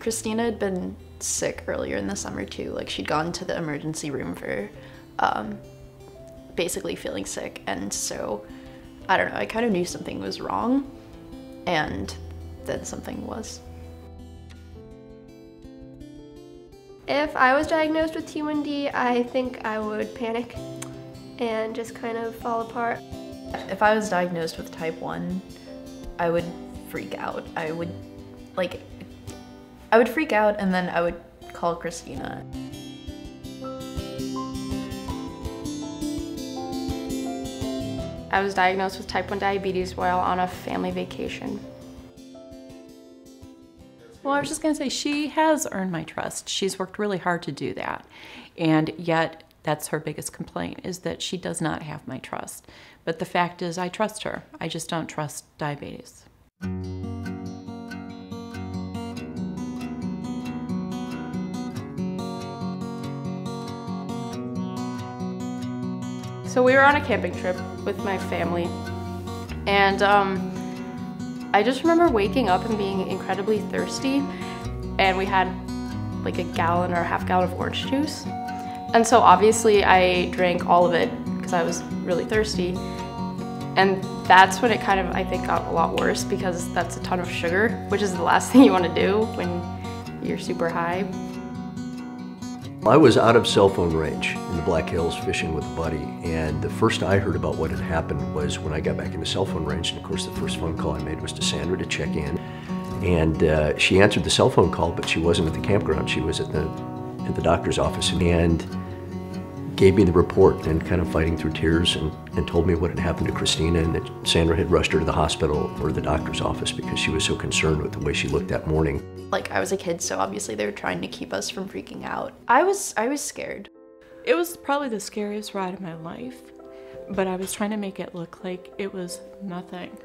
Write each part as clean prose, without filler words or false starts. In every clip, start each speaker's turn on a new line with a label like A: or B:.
A: Christina had been sick earlier in the summer too. Like, she'd gone to the emergency room for basically feeling sick, and so I don't know, I kind of knew something was wrong, and then something was.
B: If I was diagnosed with T1D, I think I would panic and just kind of fall apart.
A: If I was diagnosed with type 1, I would freak out. I would freak out, and then I would call Christina.
C: I was diagnosed with type 1 diabetes while on a family vacation.
D: Well, I was just going to say, she has earned my trust. She's worked really hard to do that. And yet, that's her biggest complaint, is that she does not have my trust. But the fact is, I trust her. I just don't trust diabetes.
C: So we were on a camping trip with my family, and I just remember waking up and being incredibly thirsty, and we had like a gallon or a half gallon of orange juice. And so obviously I drank all of it because I was really thirsty. And that's when it kind of, I think, got a lot worse, because that's a ton of sugar, which is the last thing you want to do when you're super high.
E: I was out of cell phone range in the Black Hills fishing with a buddy, and the first I heard about what had happened was when I got back into cell phone range, and of course the first phone call I made was to Sandra to check in. And she answered the cell phone call, but she wasn't at the campground. She was at the doctor's office, and gave me the report, and kind of fighting through tears, and told me what had happened to Christina, and that Sandra had rushed her to the hospital or the doctor's office because she was so concerned with the way she looked that morning.
A: Like, I was a kid, so obviously they were trying to keep us from freaking out. I was scared.
D: It was probably the scariest ride of my life, but I was trying to make it look like it was nothing,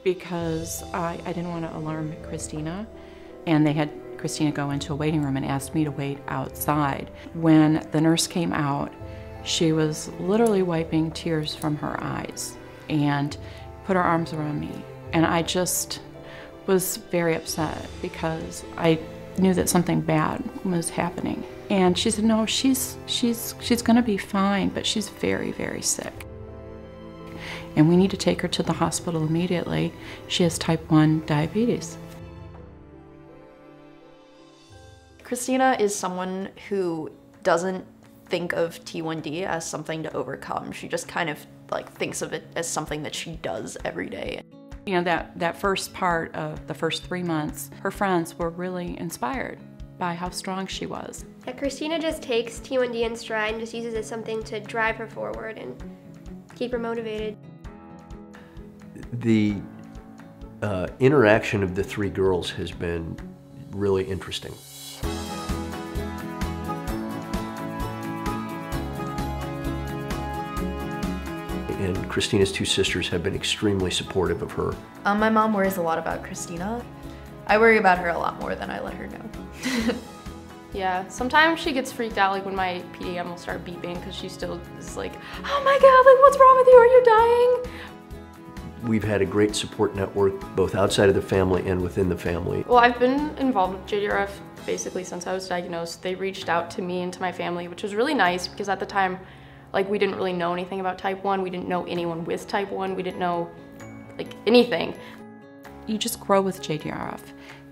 D: because I didn't want to alarm Christina. And they had Christina go into a waiting room and asked me to wait outside. When the nurse came out, she was literally wiping tears from her eyes and put her arms around me. And I just was very upset, because I knew that something bad was happening. And she said, no, she's gonna be fine, but she's very, very sick. And we need to take her to the hospital immediately. She has type 1 diabetes.
A: Christina is someone who doesn't think of T1D as something to overcome. She just kind of like thinks of it as something that she does every day.
D: You know, that first part of the first 3 months, her friends were really inspired by how strong she was.
B: That Christina just takes T1D in stride and just uses it as something to drive her forward and keep her motivated.
E: The interaction of the three girls has been really interesting. And Christina's two sisters have been extremely supportive of her.
A: My mom worries a lot about Christina. I worry about her a lot more than I let her know.
C: Yeah, sometimes she gets freaked out, like when my PDM will start beeping, because she still is like, oh my God, like what's wrong with you, are you dying?
E: We've had a great support network, both outside of the family and within the family.
C: Well, I've been involved with JDRF basically since I was diagnosed. They reached out to me and to my family, which was really nice, because at the time, like, we didn't really know anything about type 1. We didn't know anyone with type 1. We didn't know, like, anything.
D: You just grow with JDRF.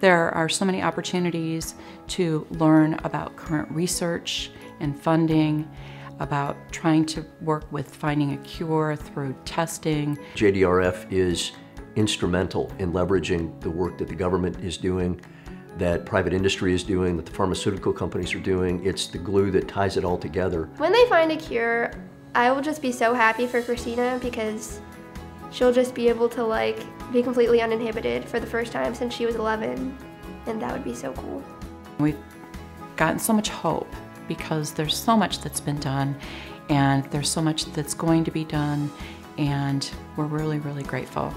D: There are so many opportunities to learn about current research and funding, about trying to work with finding a cure through testing.
E: JDRF is instrumental in leveraging the work that the government is doing, that private industry is doing, that the pharmaceutical companies are doing. It's the glue that ties it all together.
B: When they find a cure, I will just be so happy for Christina, because she'll just be able to like be completely uninhibited for the first time since she was 11, and that would be so cool.
D: We've gotten so much hope, because there's so much that's been done, and there's so much that's going to be done, and we're really, really grateful.